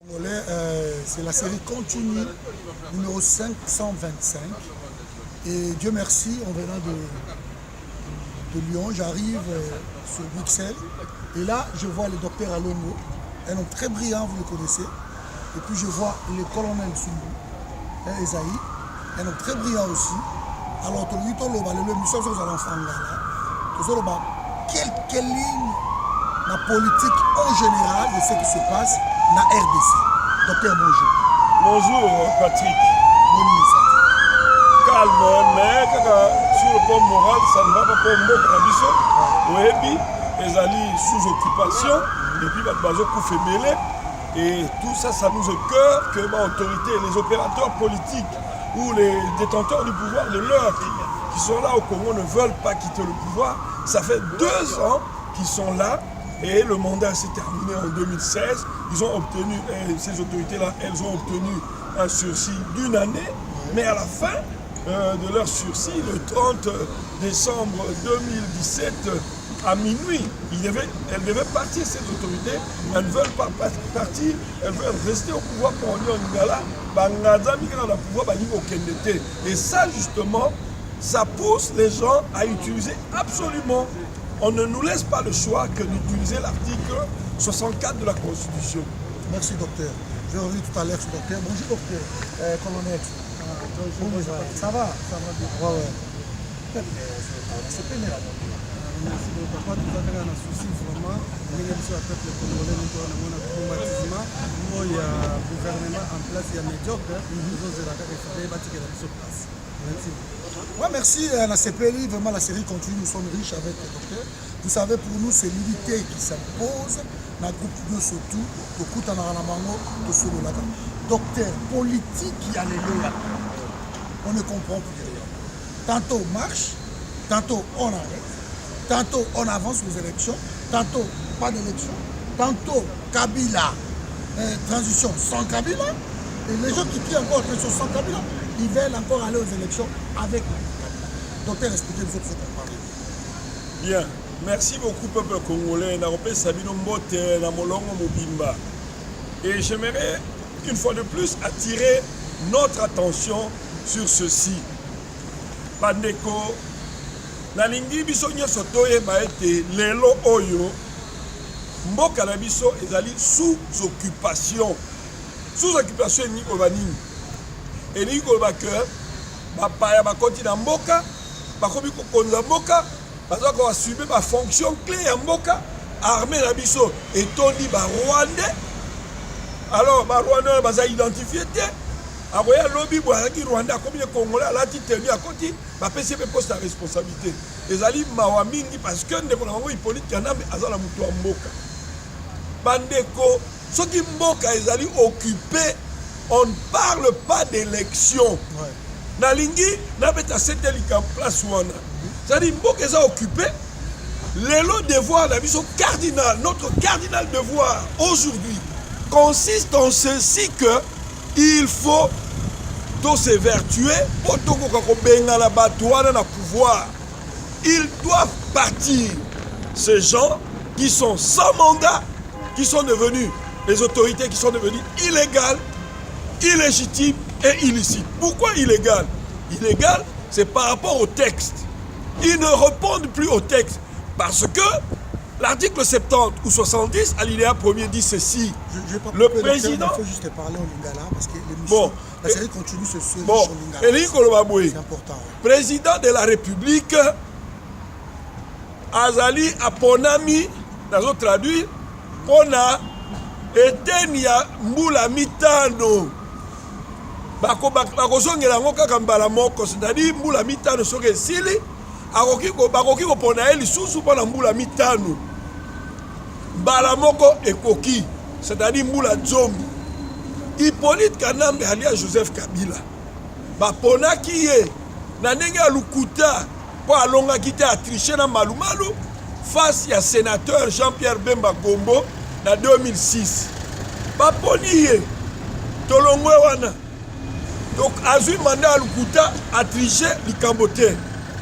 C'est la série continue numéro 525 et Dieu merci, en venant de Lyon, j'arrive sur Bruxelles et là je vois le docteur Alongo, un homme très brillant, vous le connaissez, et puis je vois le colonel Sumbu, Esaïe, un homme très brillant aussi. Alors le mission sur l'enfant là, quelques lignes la politique en général de ce qui se passe dans la RDC. Docteur, bonjour. Bonjour Patrick. Bonne nuit. Calme, mais sur le plan moral, ça ne va pas pour moi. Oui, les alliés sous occupation, et puis bazo koufé mêlé. Et tout ça, ça nous écoeure que l'autorité, les opérateurs politiques ou les détenteurs du pouvoir de l'heure qui sont là au Congo ne veulent pas quitter le pouvoir. Ça fait 2 ans qu'ils sont là. Et le mandat s'est terminé en 2016. Ils ont obtenu, ces autorités-là, elles ont obtenu un sursis d'1 année. Mais à la fin de leur sursis, le 30 décembre 2017, à minuit, elles devaient partir, ces autorités. Elles ne veulent pas partir, elles veulent rester au pouvoir pour Union Ngala. Et ça, justement, ça pousse les gens à utiliser absolument. On ne nous laisse pas le choix que d'utiliser l'article 64 de la Constitution. Merci docteur. Je vais revenir tout à l'heure sur docteur. Bonjour docteur. Colonel. Bonjour. Ça va? Ça va bien. Ouais, ouais. C'est pénible. Merci beaucoup. Papa, tout à fait, on a souci vraiment. Nous avons le peuple congolais, nous avons un traumatisme. Il y a un gouvernement en place, il y a médiocre. Nous avons fait la place. Merci. Ouais, merci à la CPLI, vraiment la série continue, nous sommes riches avec le docteur. Vous savez, pour nous, c'est l'unité qui s'impose. Dans le groupe de surtout, beaucoup de Naramango, de Sololaka. Docteur, politique, il y a les lois. On ne comprend plus rien. Tantôt on marche, tantôt on arrête, tantôt on avance aux élections, tantôt pas d'élection, tantôt Kabila, transition sans Kabila. Et les gens qui crient encore transition sans Kabila, ils veulent encore aller aux élections avec le docteur, expliquez-nous ce que vous parlez. Bien, merci beaucoup peuple congolais. Et j'aimerais une fois de plus attirer notre attention sur ceci. Bandeko, nalingi biso nyonso toyeba ete lelo oyo mboka na biso ezali sous occupation. Sous occupation ni obanini. Et ni koloba que bapaya bakoti na mboka, bakomi kokonza mboka, baza ko assumer ba fonction clé ya mboka, armée na biso etondi ba Rwandais. Alors ba Rwandais baza identifié te. Akoya lobby boaki Rwanda comme les Congolais alati tenu à côté, ba pesi pe poste à responsabilité. Ezali mawa mingi parce que ndeko na bango Hippolyte Kanambe azala mutu wa mboka. Bandeko, soki mboka ezali occupé, on ne parle pas d'élection. Nalingi, nabeta setelika place wana. C'est-à-dire, mboka est occupé. Le devoir, cardinal, notre cardinal devoir aujourd'hui consiste en ceci que il faut tous s'évertuer pour tout le pouvoir. Ils doivent partir. Ces gens qui sont sans mandat, qui sont devenus les autorités qui sont devenues illégales, illégitime et illicite. Pourquoi illégal? Illégal, c'est par rapport au texte. Ils ne répondent plus au texte parce que l'article 70 ou 70, alinéa 1er dit ceci. Le président... Il faut juste parler en lingala parce que la série continue ce soir en lingala. C'est important. Président de la République, Azali Aponami, nous traduire, Pona Etenia Mbula Mitano. Bakozongela ngo kaka mbala moko, c'est-à-dire mbula mitano soki esili bakoki kopona ye lisusu mpona mbula mitano. Mbala moko ekoki, c'est-à-dire mbula zomi. Hippolyte Kanambe alias Joseph Kabila baponaki ye na ndenge ya lukuta mpo alongaki te atriche na malumalu face ya sénateur Jean-Pierre Bemba Gombo na 2006. Baponi ye tolongwe wana. Donc, Azui mandat à Lukuta a triché le Cambote.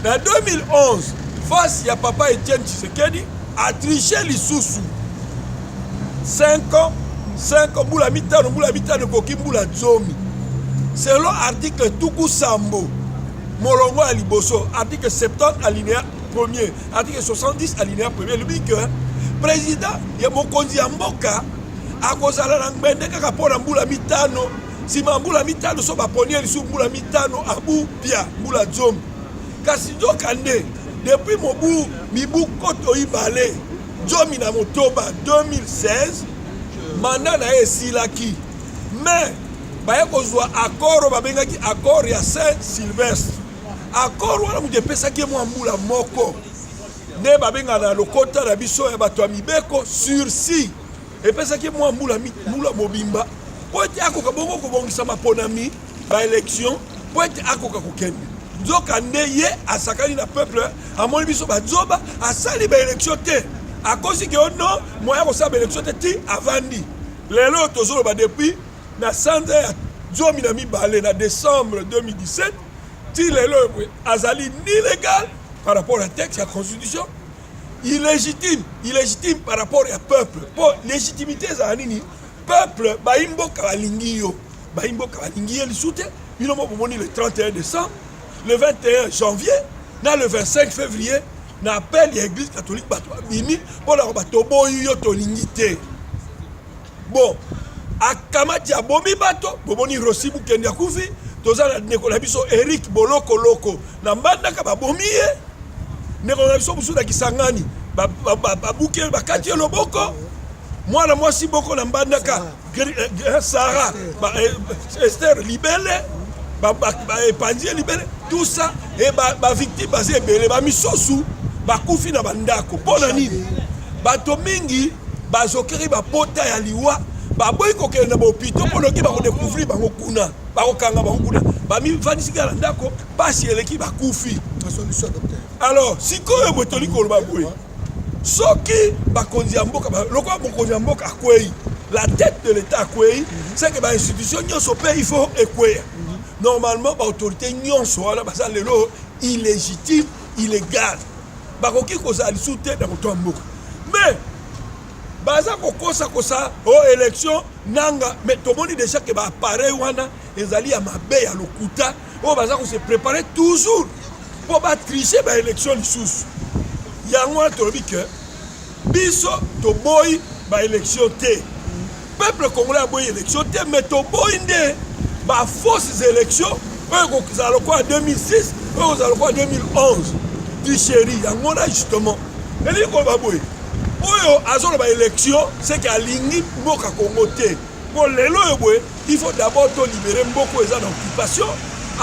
En 2011, face à Papa Etienne Tshisekedi, a triché les sous-sous. 5 ans, 5 mbula mitano koki mbula zomi. Selon article Tuku Sambo, Molongo à Liboso, article 70 alinéa 1er, article 70 alinéa 1er, le dit que président ya mokonzi ya mboka akozala na ngende kaka pona mbula mitano, sima mbula mitano so baponi lisu mbula mitano abu pia mbula zomi. Kasi Nzokande depuis mibu koto ibale zomi na motoba 2016 mandat na esilaki, mais baye kozwa accord babengaki accord ya Saint-Sylvestre. Accord wana mutu epesaki mwa mbula moko nde babenga na lokota na biso ya bato ya mibeko sursis, epesaki mwa mbula mobimba po ete akoka bongo kobongisa maponami baélection po ete akoka kokende. Nzokande ye asakani na peuple amoni biso bazoba asali baélection te akosi ke ono moya kosala baélection te ti avandi. Lelo tozoloba depuis na sanza ya zomi na mibale na décembre 2017 ti lelo azali ni légal par rapport à texte ya constitution, illégitime par rapport à peuple. Pour légitimité za nini peuple baimboka balingi yo lisute bino mo bomoni le 31 décembre, le 21 janvier na le 25 février na appel ya église catholique bato bimi pona ko bato boyi yo tolingi te. Bon, akamati ya bomi bato bomoni Rossi Bukende ya kufi toza na ndeko na biso Eric Boloko Loko na mbandaka babomi ye ndeko na biso busu na Kisangani babuke bakati ye loboko mwana mwasi boko na mbandaka Sarah Esther Libele epanzie Libele tout ça et victime baze ebele bamisosu bakufi na bandako mpona nini bato mingi bazokeri bapota ya liwa baboyi kokende na bahopito mponoki bakodécouvrir bango kuna bakokanga bango kuna bamifandisika na ndako pasi eleki bakufi. Alors sikoyo boye toli koloba boye soki bakonzi ya mboka lokola mokonzi ya mboka akwei la tête de l'état akwei c'est que bainstitution nyonso mpe il faut ekweya. Normalement baautorité nyonso wana baza lelo illégitime illégal bakoki kozala lisu te na moto ya mboka mais baza kokosa kosa o élection nanga mais tomoni déjà que ba appareil wana ezali ya mabe ya lokuta o baza ko se préparer toujours pour ba tricher ba élection lisusu yango wana tolobi que biso toboyi ba élection te peuple congolais boyi élection te mais toboyi nde ba fausses élections oyo kozala kwa 2006 oyo kozala kwa 2011 tricherie yango wana justement eli ko ba boyi oyo azolo ba élection c'est qu'alingi mboka Congo te pour lelo boye il faut d'abord to libérer mboko eza na occupation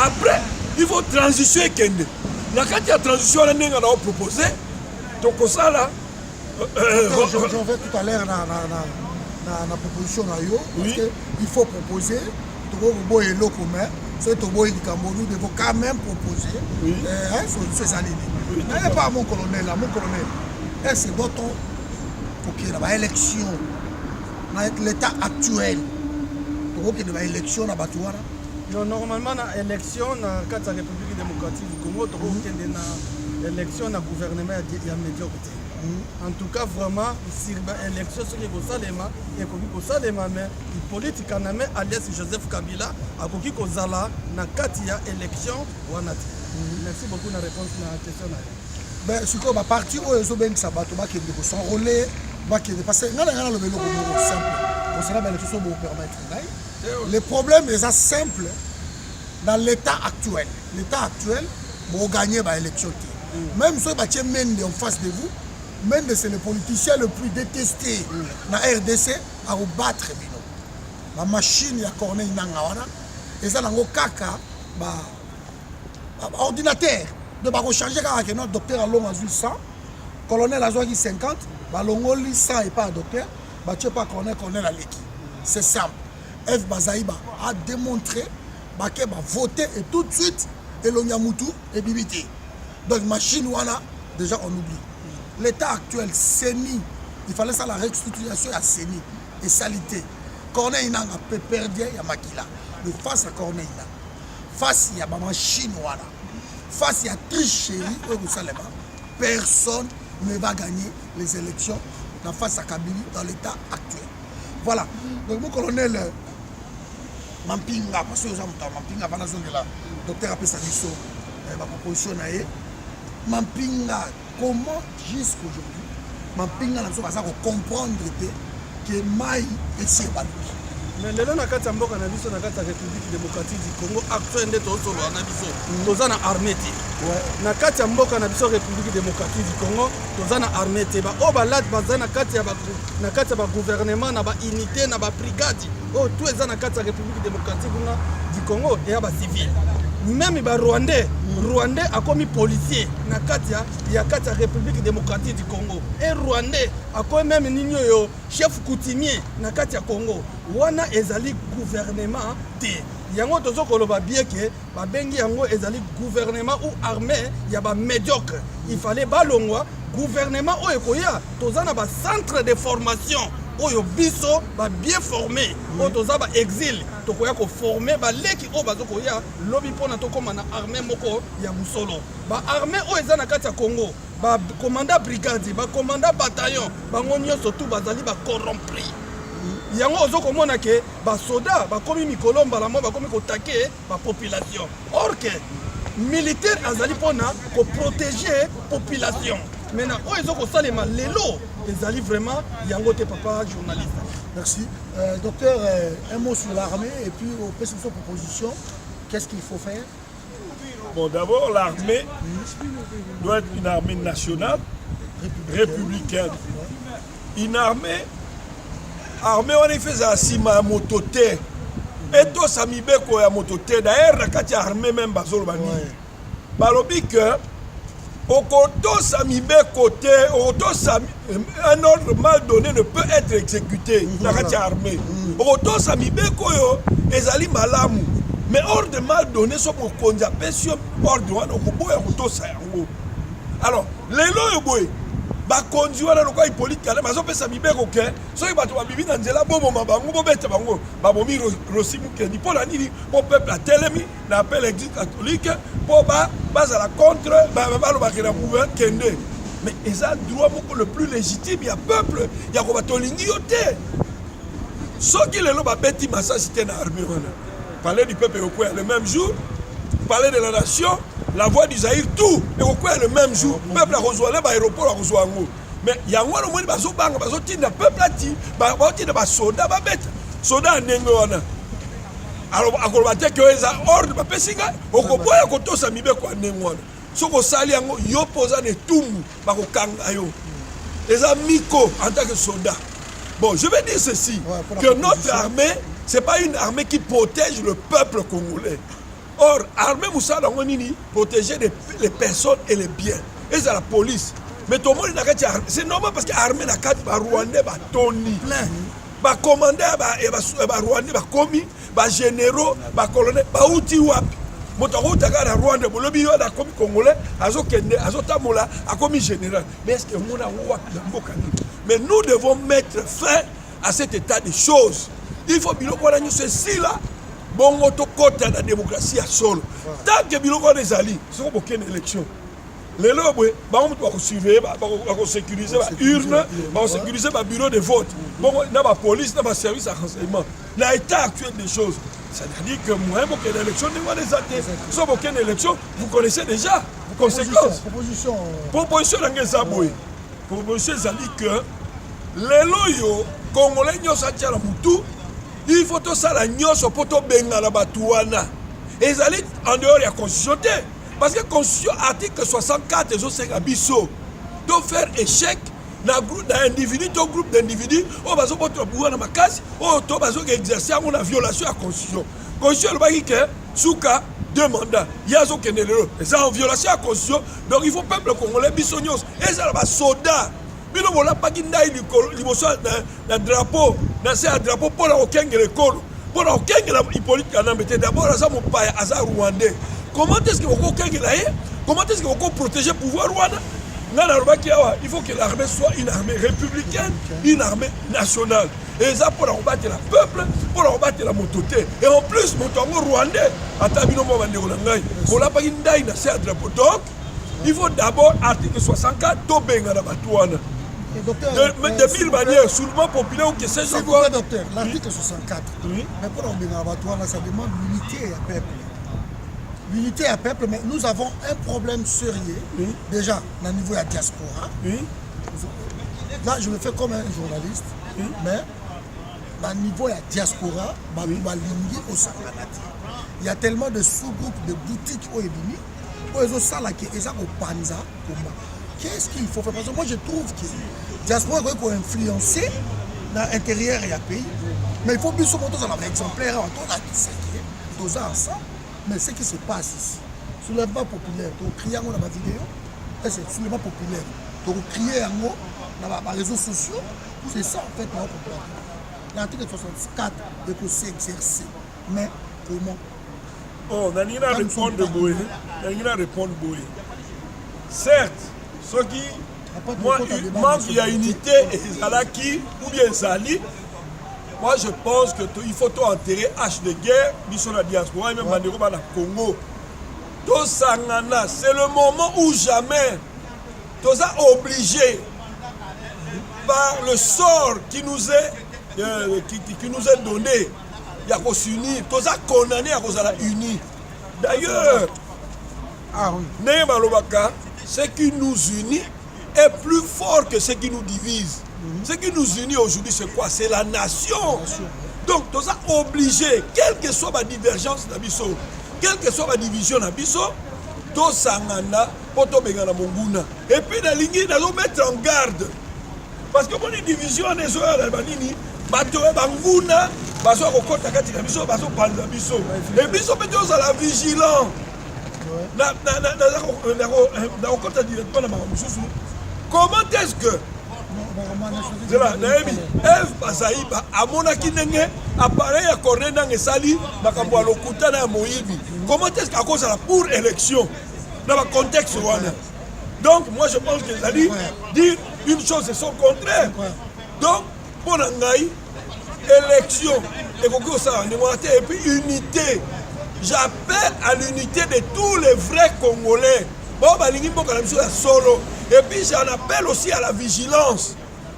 après il faut transition kende na kati ya transition na ndenge na proposer donc ça là j'en vais tout à l'heure na proposition na yo parce que il faut proposer to boye loko mais c'est to boye likambo nous devons quand même proposer solution ezali mais pas mon colonel est-ce bon ton pour la élection dans l'état actuel pour qu'il y ait une élection dans Batouara. Normalement la élection dans la République démocratique du Congo pour qu'il y ait une élection dans le gouvernement il y a médiocrité. En tout cas vraiment si l'élection ce qui est Salema et comme Salema mais politique en amé alias Joseph Kabila a koki kozala na katia élection wanati. Merci beaucoup na réponse na question na. Ben ce qu'on va partir au Zobeng Sabato ba qui de s'enrôler ba qui de passer ngala le vélo simple. On sera bien les choses pour permettre. Le problème est simple dans l'état actuel. L'état actuel pour gagner ba élection. Même ceux qui Mende en face de vous, Mende c'est le politicien le plus détesté dans RDC à vous battre bino. La machine ya Corneille Nangawana et ça nango kaka ba ordinateur de recharger car notre docteur Along a 100, colonel a 50, balongoli 100 et pas docteur, tu pas colonel à l'équipe. C'est simple. F Bazaïba a démontré que va voter et tout de suite Elonyamutu et Bibiti. Donc machine wana déjà on oublie. L'état actuel CENI, il fallait ça la restitution à CENI et salité. Corneille n'a pas perdu ya Makila. De face à Corneille face à ma machine wana. Face à tricherie au Jerusalem, personne ne va gagner les élections face à Kabila dans l'état actuel. Voilà. Donc mon colonel Mampinga, parce que Mampinga pendant zone là, docteur appelle ça biso, ma proposition naé. Mampinga, comment jusqu'aujourd'hui, Mampinga n'a pas comprendre que Maï est si épanouie. Mais lelo na kati ya mboka na biso na kati ya République démocratique du Congo actuel nde tozolola na biso toza na armée te na kati ya mboka na biso République démocratique du Congo toza na armée te baoyo balati baza na kati ya bagouvernement na baunité na babrigade oyo tout eza na kati ya République démocratique du Congo eya bacivile même barwandais akomi policier na kati ya République démocratique du Congo et rwandais akomi même nini oyo chef coutumier na kati ya Congo wana ezali gouvernement te yango tozokoloba bien ke babengi yango ezali gouvernement ou armée ya médiocre il fallait balongwa gouvernement oyo ekoya toza na centre de formation oyo biso bien formé oyo toza exil tokoya ko former baleki oyo bazokoya lobi mpona tokoma na armée moko ya musolo armée oyo eza na kati ya Congo commandant brigade commandant bataillon bango nyonso tout bazali corrompre yango ozokomona ke basoda bakomi mikolo mbala mo bakomi kotake population or que militaire azali mpona protéger population maintenant oyo ezokosalema lelo ezali vraiment yango te papa journaliste. Merci. Docteur, un mot sur l'armée et puis au PSF proposition, qu'est-ce qu'il faut faire? Bon, d'abord, l'armée doit être une armée nationale, républicaine. Une armée, on est fait à Sima Motote. Et tout ça, Mibeko ya Motote. D'ailleurs, la carte armée même, Bazol Bani. Balobi que, au côté Samibeko, un ordre mal donné ne peut être exécuté dans la carte armée. Au côté Samibeko, ezali malamu. Mais ordre mal donné, c'est pour qu'on appelle sur ordre, alors, les lois, ba conduire na lokwa Hippolyte Kala bazo pesa mibeko ke soki bato babibi na nzela bomoma bango bobeta bango babomi rosimu ke ni pona nini po peuple atelemi na appel l'église catholique po bazala contre balobaki na pouvoir kende mais eza droit moko le plus légitime ya peuple ya ko batolingi yo te soki lelo babeti masasi te na armée wana parler du peuple okwe le même jour parler de la nation. La voix du Zaïre, tout, et au coin le même jour, le peuple a reçu l'aéroport, a reçu un mot. Mais il y a un moment où il y a un peuple qui a des soldats, soldats en Nengoana. Alors, à Kolbate, qui est ordre, il y a un peu de temps, il y a un Nengoana. Ce qu'on sali, il y a un peu de temps, il y a un miko en tant que soldat. Bon, je vais dire ceci, que notre armée, ce n'est pas une armée qui protège le peuple congolais. Or, l'armée Moussa Dangonini protéger les personnes et les biens. Et c'est la police. Mais tout le monde c'est normal parce que l'armée n'a qu'à Rwandais, Tony, les commandants, les Rwandais, les commis, les généraux, les colonels, les outils wap. Les Rwandais, les commis congolais, les commis général. Mais est-ce que nous avons mais nous devons mettre fin à cet état de choses. Il faut bien que ceci là. Bon, côté de la démocratie à solo. Tant que biloko des alliés, c'est aucune élection. Les lobes, on doit surveiller, on doit sécuriser la urne, on doit sécuriser le bureau de vote. Bon, dans la police, dans le service de renseignement. L'état actuel des choses, c'est-à-dire que moi, il y a une élection, sauf aucune élection, vous connaissez déjà vos conséquences. Proposition dans les aboués. Proposition, c'est-à-dire que les loyaux, Congolais, nous sommes à la moutou. Il faut que ça la nyonso poto benga la batuana. Et ils allaient en dehors de la constitution. Parce que la constitution, article 64, ils ont 5 abisso. Donc faire échec dans un groupe d'individus, on va se mettre au pouvoir dans ma case, on va exercer une violation de la constitution. La constitution, elle dit que Souka, 2 mandats. Il y a un Kenelero. Et ça en violation de la constitution. Donc il faut peuple congolais, bissonios. Et ça, les soldats. Bino bola pakindai liboso na drapeau na se drapeau pour okengele kolo pour okengela Hippolyte Kala mbete d'abord aza mopaya aza rwandais comment est-ce que vous okengela comment est-ce que vous protéger pouvoir rwanda ngana robaki awa il faut que l'armée soit une armée républicaine une armée nationale et ça pour combattre le peuple pour combattre la mototé et en plus motongo rwandais ata bino mo bande olangai bola pakindai na se drapeau donc il faut d'abord article 64 to benga na batuana. Docteur, de mille manières, soulèvement populaire ou que c'est s'il vous plaît, docteur, l'article 64. Oui. Mais pour l'Obénabatoire, ça demande l'unité à peuple. L'unité à peuple, mais nous avons un problème sérieux. Oui. Déjà, au niveau de la diaspora. Oui. Là, je le fais comme un journaliste. Oui. Mais, au niveau de la diaspora, il y a tellement de sous-groupes, de boutiques au Ebimi. Qu'est-ce qu'il faut faire? Parce que moi, je trouve que la diaspora peut influencer dans l'intérieur et le pays. Mais il faut bien se montrer dans l'exemplaire, tous ensemble. Mais ce qui se passe ici, soulèvement populaire, tu crier dans ma vidéo, c'est soulèvement populaire. Tu crier dans les réseaux sociaux, c'est ça en fait qu'on comprend. L'article 64 peut s'exercer. Mais comment? Oh, on a répondre de Boé. On a répondre Boé. Certes, ce qui, moi, manque il y a unité et Zalaki ou bien Zali. Moi, je pense qu'il faut enterrer H de guerre, mission la diaspora et même Bandero dans le Congo. Tout Sangana, c'est le moment où jamais, tout ça obligé par le sort qui nous est donné. Il y a qu'on s'unir, tout ça condamné à cause de la unie. D'ailleurs, ce qui nous unit est plus fort que ce qui nous divise. Ce qui nous unit aujourd'hui, c'est quoi? C'est la nation. Donc, tout ça obligé, quelle que soit ma divergence, quelle que soit ma division, tout ça, et puis, la ligne, nous allons mettre en garde. Parce que mon division, on est sur la banini, banguna, baso kokota kati na biso, baso panza biso. Et biso peut être à la vigilance. Na kokota directement na mamususu. Comment est-ce que Eve Bazaïba amonaki ndenge appareil à corner dans esali makambo ya lokuta na moyibi. Comment est-ce qu'à cause de la pour élection dans le contexte wana? Donc moi je pense que Zali dire une chose c'est son contraire. Donc pour Nangaï, élection et puis unité. J'appelle à l'unité de tous les vrais Congolais. Et puis j'en appelle aussi à la vigilance.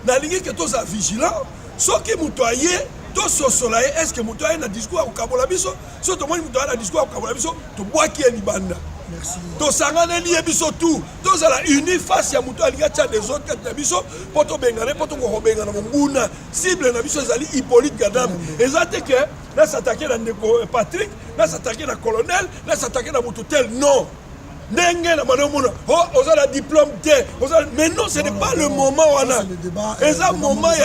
Que tous sont vigilants. Ceux qui moutoyent, tous sont soleil. Est-ce que moutoyent dans le discours au Kabolabiso? Si tout le monde moutoyent dans le discours au Kabolabiso, tu bois qui est Libanda. Merci. Tous sont liés tout. Tous sont unis face à moutoyent des autres qui sont pour te bengane, pour te bengane. Mon cible na biso zali Hippolyte Gadam. Et ça c'est que là s'attaquer dans Patrick, là s'attaquer dans colonel, là s'attaquer dans Moutotel. Non. Oh, on a le diplôme T. Mais non, ce n'est pas le moment. Et ça, le moment, il y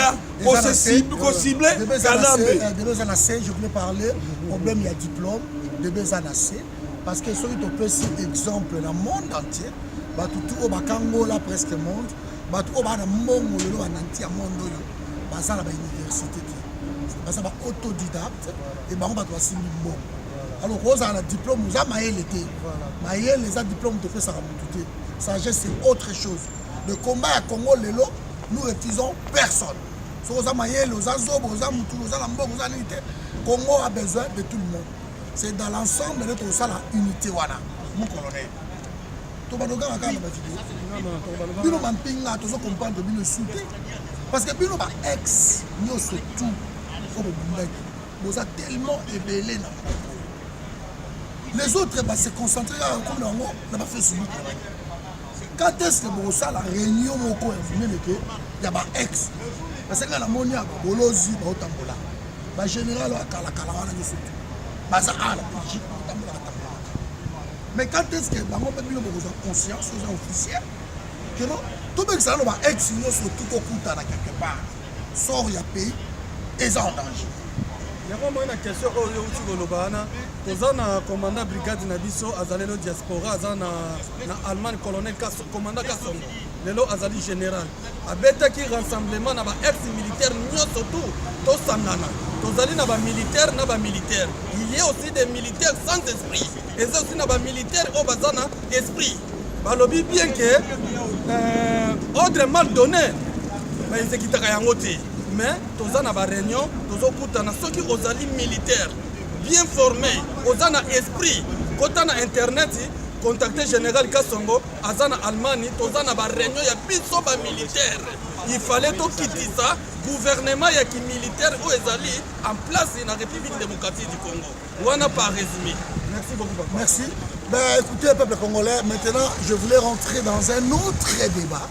a ciblé. Je voulais parler du problème, il y a diplôme de Bézanacé. Parce que ceux qui ont pris cet exemple dans le monde entier, tout au Bakango, là, presque le monde, tout au Bakango, là, entier, monde, c'est la université. C'est autodidacte et on va passer le monde. Alors, vous avez un diplôme, vous avez l'été. Maïel, les diplômes de fait, ça va me tout. Sagesse, c'est autre chose. Le combat à Congo, nous refusons personne. Si vous avez Maïel, vous avez Zobo, vous avez Moutou, vous avez Lambo, vous avez l'unité. Congo a besoin de tout le monde. C'est dans l'ensemble de notre unité. Mon colonel. Tout le monde a une vidéo. Nous avons un peu de comprendre de soutenir. Parce que nous avons ex, nous surtout, vous avez tellement ébellé. Les autres se concentrer comme le mot n'a pas fait ce bout. Quand est-ce que vous avez la réunion il y a un ex. Parce que la monnaie, Bolozi, le général a Kalakalawana, mais quand est-ce que vous avez conscience, vous avez officiel, que tout le monde a un ex, surtout au Koutana quelque part, sort il y a pays, et ça en danger. Il y a une question au commandant brigade Nabiso, Azalé le diaspora, Azana Allemagne, colonel commandant Kassongo, Lelo Azali général. Abeta qui rassemblement na ex-militaire, surtout, tous Sangana. Tozali na militaire, na militaire. Il y a aussi des militaires sans esprit. Et ça aussi na militaire au bazana esprit. Balobi bien que ordre mal donné, mais ils équitaient à Yangote. Mais tous en a réunion, tous au Koutana, ceux qui ont militaires, bien formés, aux en esprit, quand on a internet, contacter général Kassongo, Azana Allemagne, tous en a réunion, il y a plus de militaires. il fallait quitter ça gouvernement ya militaire où ezali en place dans la République démocratique du Congo. On n'a pas résumé. Merci beaucoup, papa. Merci. Ben, écoutez, peuple congolais, maintenant, je voulais rentrer dans un autre débat.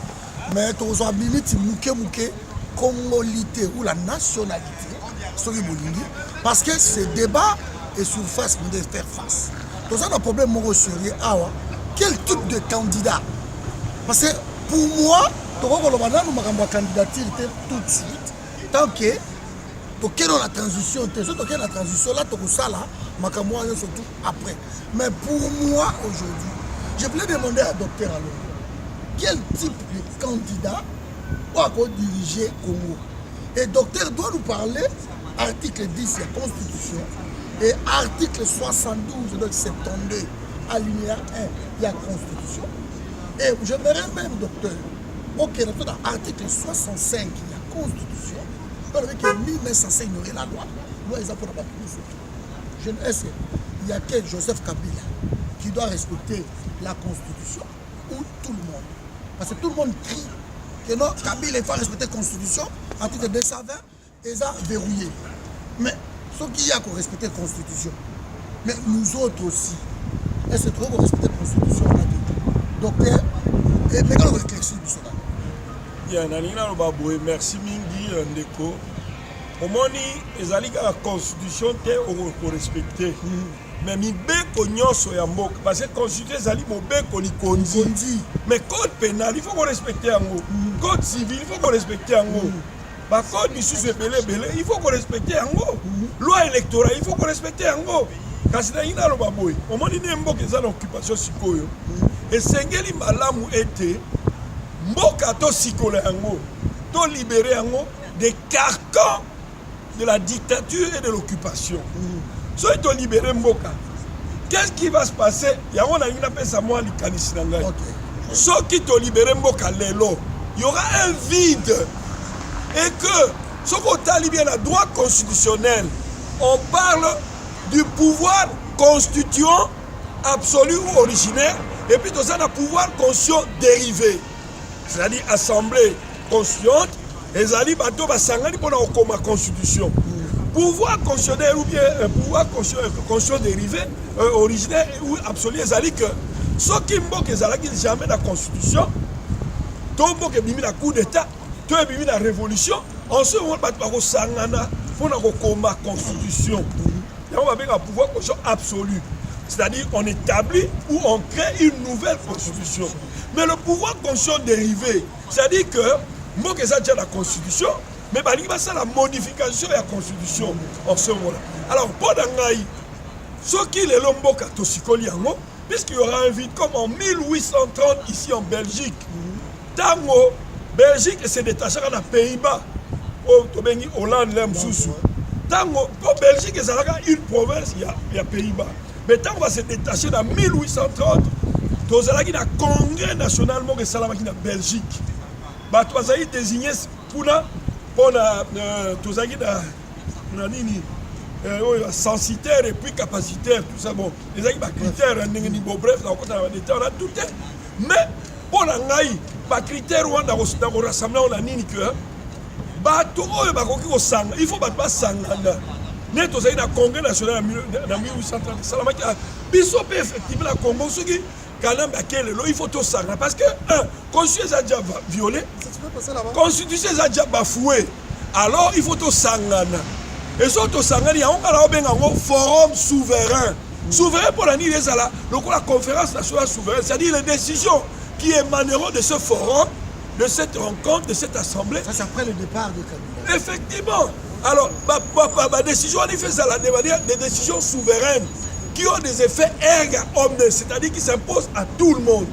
Mais tous les minutes, mouké, congolité ou la nationalité, parce que ce débat est sur face, nous devons faire face. Tous un problème, quel type de candidat? Parce que pour moi, nous avons candidature tout de suite. Tant que dans la transition, la transition là, surtout après. Mais pour moi aujourd'hui, je voulais demander à Docteur Alongo, quel type de candidat va diriger Congo? Et Docteur doit nous parler article 10 de la Constitution et article 72 de 72 alinéa 1 de la Constitution. Et j'aimerais même, Docteur, dans l'article 65 de la Constitution, que 1905 ignorer la loi. Loi est pour la Est-ce qu'il y a que Joseph Kabila qui doit respecter la Constitution ou tout le monde? Parce que tout le monde crie que non, Kabila il faut respecter la Constitution, article 220, et ça verrouillé. Mais ce qui y a qu'on respecter la Constitution, mais nous autres aussi, est-ce que nous respecter la Constitution? Docteur, et mais quand on réfléchit, merci mingi ndeko omoni ezali la constitution te respecter mais mibeko nyonso ya mboka parce que constitution ezali mobeko likondi mais code pénal il faut respecter yango code civil il faut respecter yango ba code misusu ebele il faut respecter yango loi électorale il faut respecter yango kasi na ina loba boy omoni ne mboka eza na occupation sikoyo esengeli malamu ete mboka to sikola yango to libérer yango des carcans de la dictature et de l'occupation. So to libérer mboka, qu'est-ce qui va se passer? Yango na ngina pesa moi likanisi na ngai. So qui to libérer mboka lelo, il y aura un vide et que ce qu'on tali bien la droit constitutionnel, on parle du pouvoir constituant absolu ou originaire et puis dans un pouvoir conscient dérivé. C'est-à-dire assemblée constituante, et zali bato basangani pour la constitution. Pouvoir constitutionnel ou bien pouvoir conscient dérivé, originaire ou absolu, zali que ce qui mboke ezalaki jamais la constitution, to mboke bimi la coup d'état, to bimi la révolution, en ce moment bato bako sangana pour la constitution. Et on va bien un pouvoir conscient absolu. C'est-à-dire on établit ou on crée une nouvelle constitution. Mais le pouvoir conscient dérivé, c'est-à-dire que moi que ça déjà la constitution, mais ça la modification de la constitution en ce moment-là. Alors pour Dangaï, ce qui est l'omboka tosikoli yango, puisqu'il y aura un vide comme en 1830 ici en Belgique. Tango, Belgique s'est détachée dans les Pays-Bas, au Tobengi, Hollande, l'Emsoussou. Tango, pour Belgique, c'est une province, il y a Pays-Bas. Mais tant qu'on va se détacher dans 1830, tous les congrès national de Salamaki en Belgique. Tous les désignés pour tous les censitaires et puis capacitaires, tout ça. Bon, les critères, bref, on a tout. Mais pour les critères, on a rassemblé, on a dit que il faut pas s'engager. Nous avons un congrès national en 1830. Biso peut effectivement le Congo, il faut tout ça. Parce que, la Constitution est déjà violée, la Constitution est déjà bafouée. Alors, il faut tout ça. Et ce tout ça, il y a un forum souverain. Souverain pour la la conférence nationale souveraine, c'est-à-dire les décisions qui émaneront de ce forum, de cette rencontre, de cette assemblée. Ça, c'est après le départ de Kabila. Effectivement. Alors, ma décision, on fait ça, des décisions souveraines qui ont des effets erga omnes, c'est-à-dire qui s'imposent à tout le monde.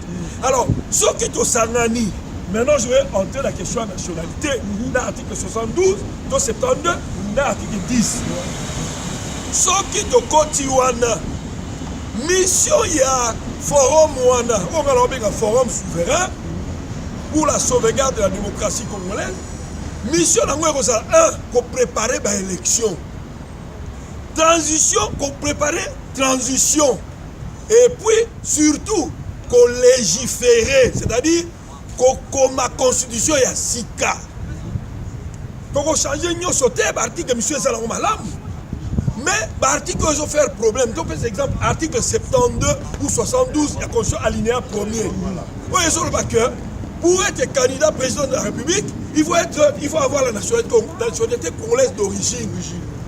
Alors, ce qui est au Sangani, maintenant je vais entrer dans la question de nationalité, dans l'article 72, dans 72, dans l'article 10. Ce qui est au Kotiwana, mission il y a forum Wana, on a un forum souverain pour la sauvegarde de la démocratie congolaise. Mission c'est un, pour préparer l'élection. Transition, pour préparer transition. Et puis, surtout, qu'on légiférer. C'est-à-dire, que ma constitution, il y a 6 cas. pour changer nous sauter article monsieur Salon Malam. Mais l'article ils ont fait problème. Donc par exemple article 72 ou 72 la constitution alinéa 1er. Oui, ils ont le bac. Pour être candidat président de la République, il faut avoir la nationalité congolaise d'origine.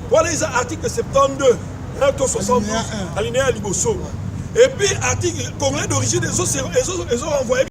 Voilà les articles 72, 72, alinéa Liboso. Et puis article congolais d'origine, ils ont envoyé